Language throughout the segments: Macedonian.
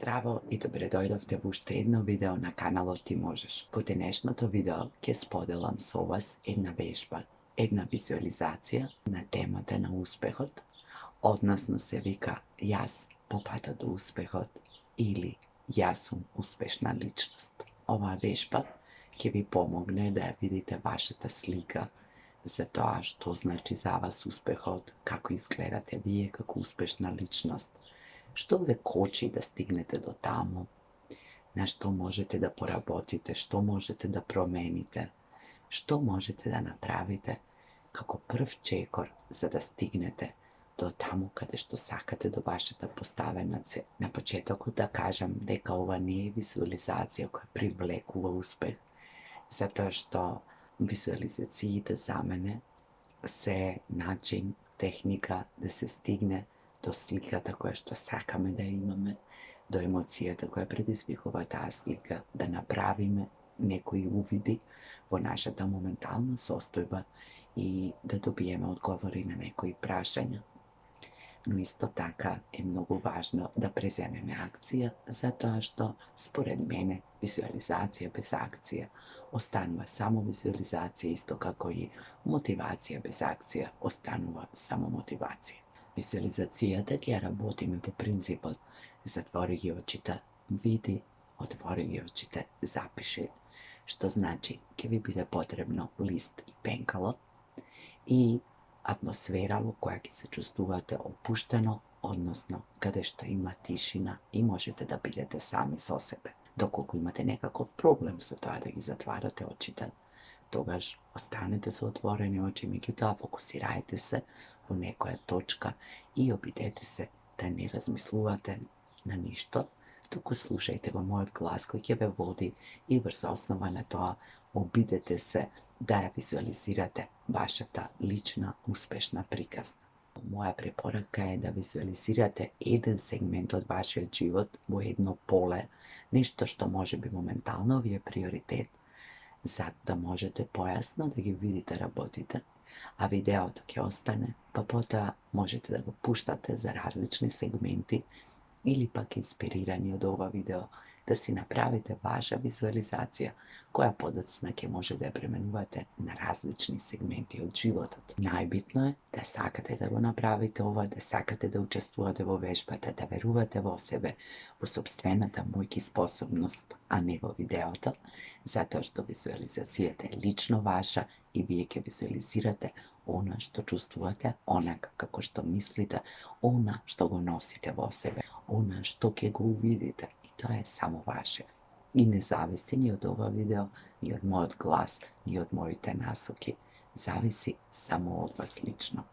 Здраво и добре дојдовте во уште едно видео на каналот Ти можеш. Во денешното видео ќе споделам со вас една вежба, една визуализација на темата на успехот, односно се вика јас по патот до успехот или јас сум успешна личност. Оваа вежба ќе ви помогне да ја видите вашата слика за тоа што значи за вас успехот, како изгледате вие како успешна личност, што ве кочи да стигнете до таму, на што можете да поработите, што можете да промените, што можете да направите како прв чекор за да стигнете до таму каде што сакате, до вашата поставена цел. На почетокот да кажам дека ова не е визуализација која привлекува успех, затоа што визуализациите за мене се начин, техника да се стигне до сликата која што сакаме да имаме, до емоцијата која предизвикува таа слика, да направиме некои увиди во нашата моментална состојба и да добиеме одговори на некои прашања. Но исто така е многу важно да преземеме акција, затоа што, според мене, визуализација без акција останува само визуализација, исто како и мотивација без акција останува само мотивација. Визуализацијата ќе ја работиме по принципот затвори ги очите, види, отвори ги очите, запиши, што значи ќе ви биде потребно лист и пенкало и атмосфера во која ќе се чувствувате опуштено, односно каде што има тишина и можете да бидете сами со себе. Доколку имате некаков проблем со тоа да ги затварате очите, тогаш останете со отворени очи, меѓутоа фокусирајте се во некоја точка и обидете се да не размислувате на ништо, туку слушајте го мојот глас кој ќе ве води и врз основа на тоа обидете се да ја визуализирате вашата лична успешна приказна. Моја препорака е да визуализирате еден сегмент од вашиот живот во едно поле, нешто што може би моментално ви е приоритет, за да можете појасно да ги видите работите, а видеото ќе остане, па потоа можете да го пуштате за различни сегменти или пак инспирирани од ова видео да си направите ваша визуализација која подоцна ќе може да ја пременувате на различни сегменти од животот. Најбитно е да сакате да го направите ова, да сакате да учествувате во вежбата, да верувате во себе, во собствената моќ и способност, а не во видеото, затоа што визуализацијата е лично ваша и вие ќе визуализирате она што чувствувате, онака како што мислите, она што го носите во себе, она што ќе го увидите. И тоа е само ваше. И не зависи ни од ова видео, ни од мојот глас, ни од моите насоки. Зависи само од вас лично.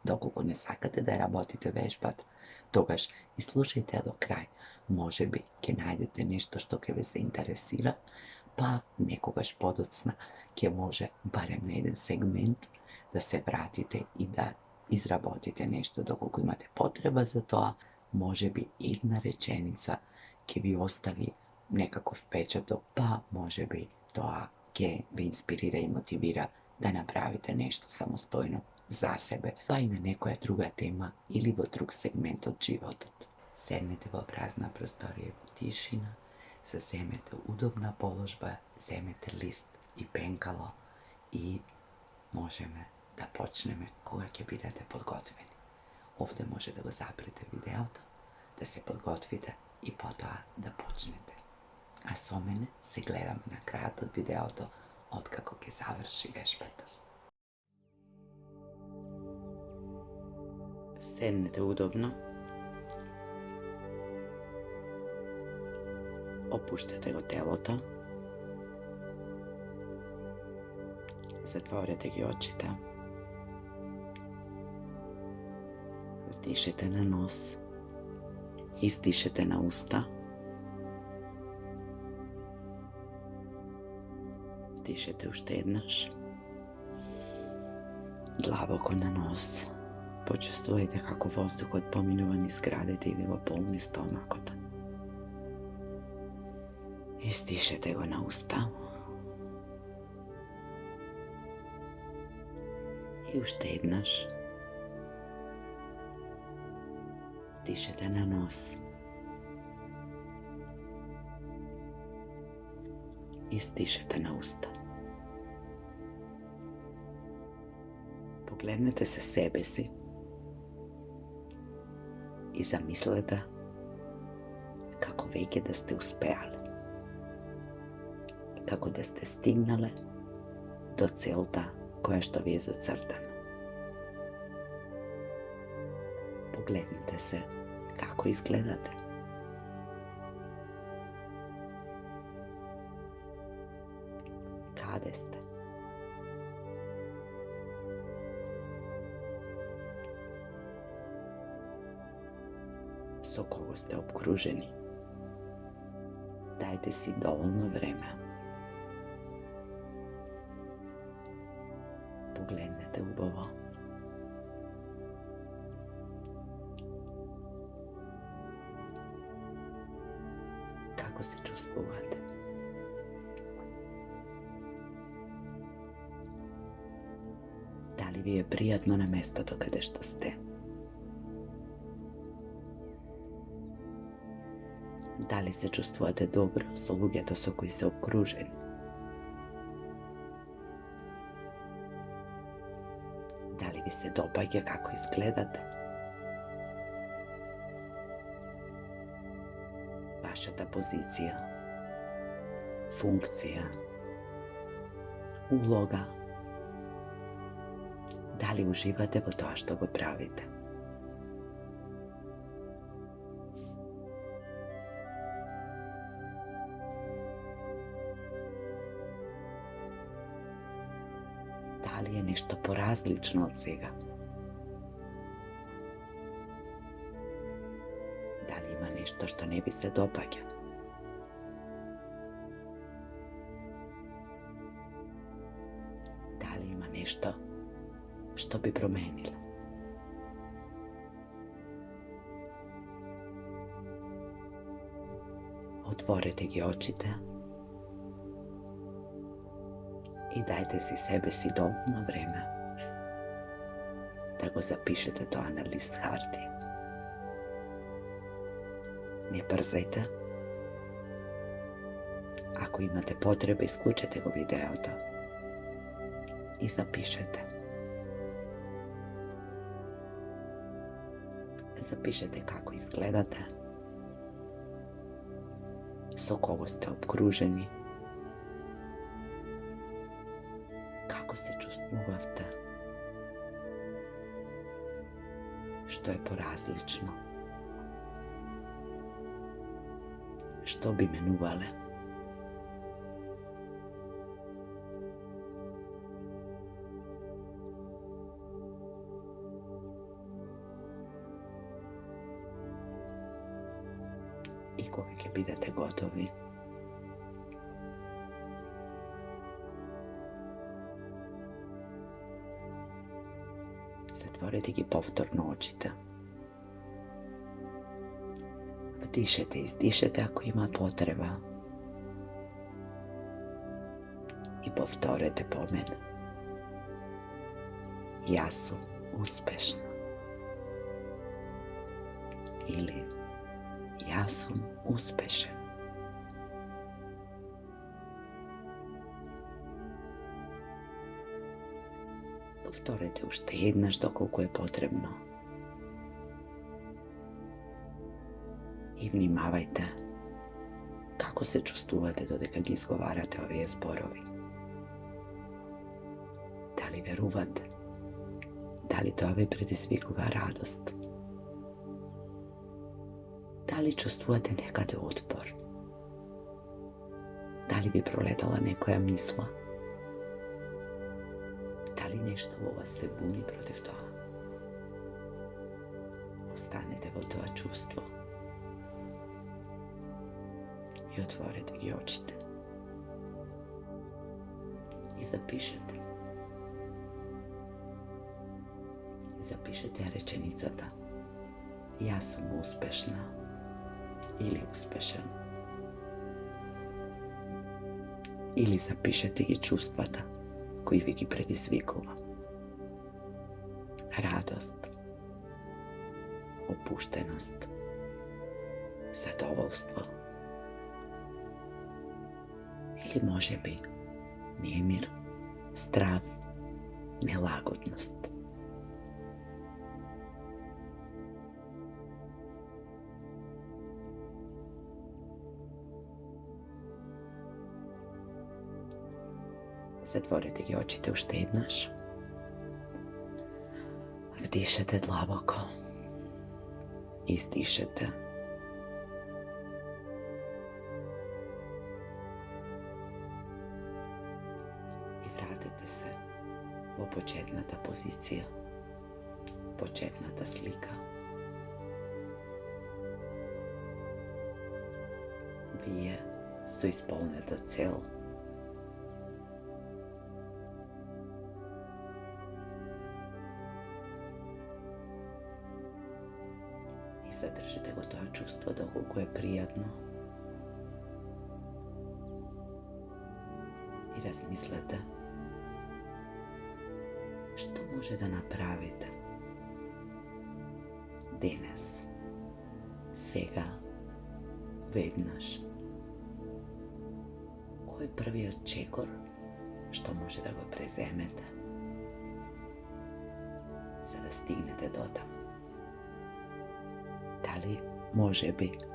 Доколку не сакате да работите вежбата, тогаш изслушајте ја до крај. Може би ќе најдете нешто што ќе ве заинтересира, па некогаш подоцна ќе може барем на еден сегмент да се вратите и да изработите нешто. Доколку имате потреба за тоа, може би една реченица ќе ви остави некаков впечаток, па може би тоа ќе ви инспирира и мотивира да направите нешто самостојно за себе, па и на некоја друга тема или во друг сегмент од животот. Седнете во празна просторија во тишина, заземете удобна положба, земете лист и пенкало и можеме да почнеме кога ќе бидете подготвени. Овде може да го запрете видеото, да се подготвите и потоа да почнете. А со мене се гледаме на крајот од видеото, откако ќе заврши вежбата. Седнете удобно. Опуштете го телото. Затворете ги очите. Вдишете на нос. Издишете на уста. Дишете уште еднаш. Длабоко на нос. Почувствувајте како воздухот поминува низ градите и ви го полни стомакот. Издишете го на уста. И уште еднаш. Дишете на нос. i stišete na usta. Poglednete se sebe si i zamislite kako veke da ste uspejali, kako da ste stignale do celta koja što vi je zacrtana. Poglednite se kako izgledate. Kade ste? S kogo ste obkruženi? Dajte si dovoljno vremena. Poglednete u ovo. Kako se čustvujete? Da li vi je prijatno na mesto dokada što ste? Da li se čustvujete dobro s ljudima s koji se okruženi? Da li vi se dopađa kako izgledate? Vaša ta pozicija, funkcija, uloga. Da li uživate u to što go pravite? Da li je nešto porazlično od svega? Da li ima nešto što ne bi se dopađa? Da li ima nešto što bi promenila? Otvorite gi očite i dajte si sebe si dovoljno vremena da go zapišete to na list hartije. Ne brzajte. Ako imate potrebe, isključite go video i zapišete. Zapišete kako izgledate, s kogo ste obkruženi, kako se čustvujete, što je porazlično, što bi menuvale. I koliko budete gotovi, zatvorite gi povtorno očite. Vdišete, izdišete ako ima potreba i povtorite po mene. Ja sam uspešna. Ili ja sam uspešen. Povtorite ušte jednaš dokoliko je potrebno. I vnimavajte kako se čustvujete dodeka gi izgovarate ove zborovi. Da li veruvate? Da li to ove predizvikува radost? Da li čustvujete nekad otpor? Da li bi proletala nekoja misla? Da li nešto u vas se buni protiv toga? Ostanete u to čustvo i otvorite gi očite i zapišete. Zapišete rečenicata ja sam uspešna ili uspešan. Ili zapišete gi čustvata koji vi gi predizvikува. Radost, opuštenost, zadovoljstvo ili može biti nemir, strah, nelagodnost. Zatvorite gi oči te uštednaš. Vdišete dlaboko. Izdišete. I vratite se u početnata pozicija. Početnata slika. Vije su izpolneta cel. Zadržite gotovo čustvo koliko je prijatno i razmislite što može da napravite danes, сега, веднаш. Koji je prvi odčekor što može da ga prezemete, za da stignete do tamo. Da li može biti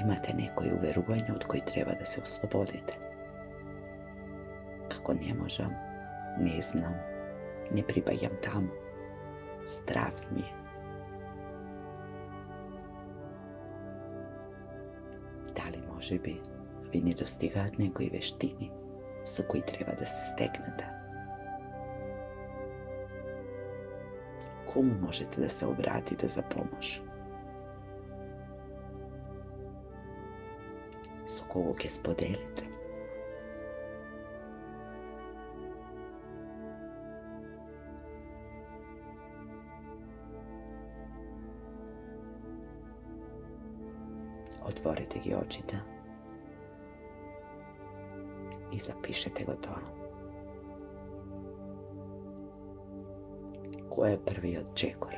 imate neko uverovanje od koji treba da se oslobodite? Kako ne možem, ne znam, ne pripajam tamo, strah mi je. Da li može biti vi ne dostigate nekoj veštini sa koji treba da se steknete? Komu možete da se obratite za pomoć? Sa koga ga spodelite? Otvorite gi očita i zapišete go to. Ko je prvi odčekor?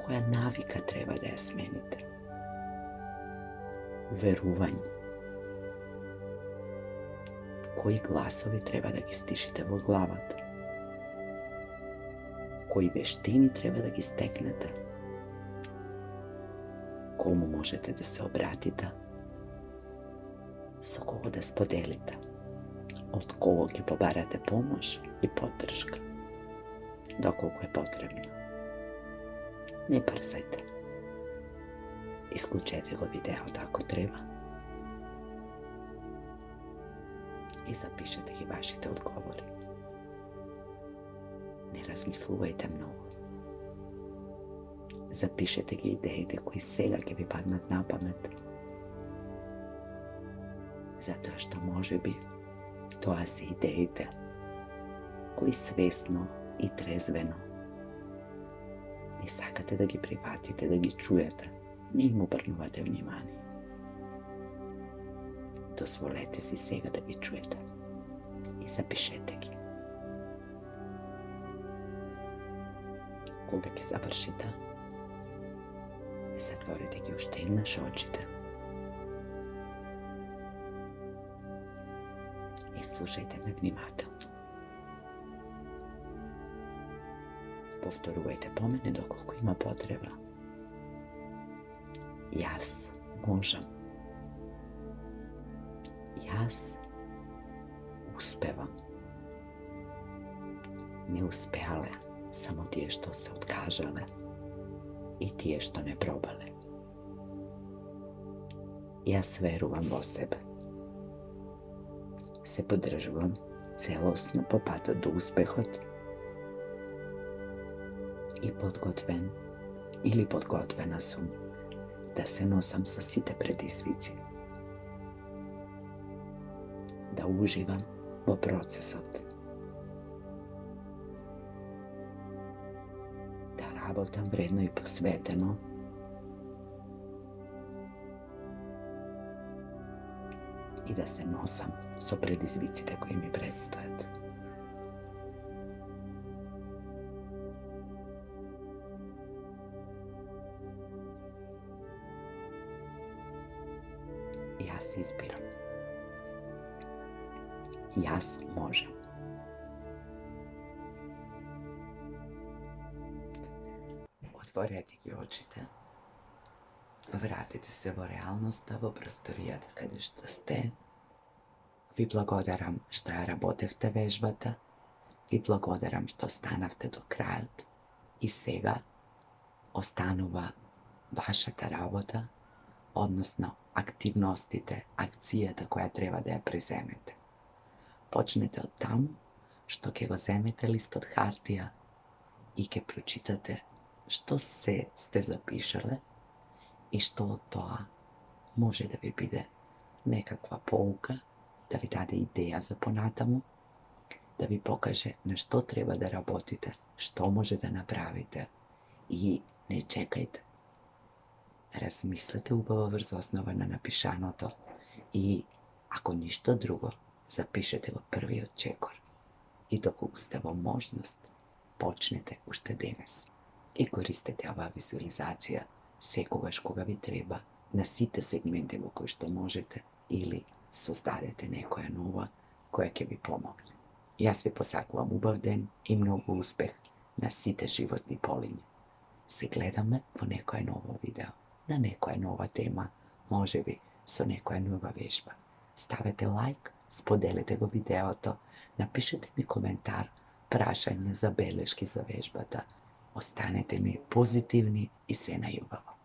Koja navika treba da je smenite? Uveruvanje. Koji glasovi treba da gi stišite v glavat? Koji veštini treba da gi steknete? Komu možete da se obratite? Sa koga da spodelite? Od koga ki pobarate pomoć i podrška? Dokoliko je potrebno. Ne prsajte. Isključete go video tako treba. I zapišete gi vašite odgovori. Ne razmislujte mnogo. Zapišete gi ideje koji сега ќе ви паднат на памет. Затоа што може би тоа се идеите кои свесно и трезвено не сакате да ги прифатите, да ги чуете, не им обрнувате внимание. Дозволете си сега да ги чуете и запишете ги. Кога ќе завршите, затворите ги уште еднаш очите и слушајте ме внимателно. Повторувајте по мене доколку има потреба. Јас можам. Јас успевам. Не успеале само тие што се откажале и тие што не пробале. Јас верувам во себе. Се поддржувам целосно по патот до успехот и подготвен или подготвена сум да се носам со сите предизвици. Да уживам во процесот. Да работам вредно и посветено. И да се носам со предизвиците кои ми предстојат. Jaz izbiram. Jaz možem. Otvorete ги очите, vratite se во реалноста, во просторијата каде што сте. Ви благодарам што ја работевте вежбата. Ви благодарам што останавте до крајот. И сега останува вашата работа, односно активностите, акцијата која треба да ја преземете. Почнете од таму што ќе го земете листот хартија и ќе прочитате што се сте запишале и што од тоа може да ви биде некаква поука, да ви даде идеја за понатаму, да ви покаже на што треба да работите, што може да направите и не чекајте. Размислете убаво врз основа на напишаното и, ако ништо друго, запишете го првиот чекор. И доколку сте во можност, почнете уште денес. И користете оваа визуализација секогаш кога ви треба, на сите сегменти во кои што можете, или создадете некоја нова која ќе ви помогне. Јас ви посакувам убав ден и многу успех на сите животни полиња. Се гледаме во некоја ново видео, на некоја нова тема, можеби со некоја нова вежба. Ставете лайк, споделете го видеото, напишете ми коментар, прашање, забелешки за вежбата. Останете ми позитивни и се најубаво.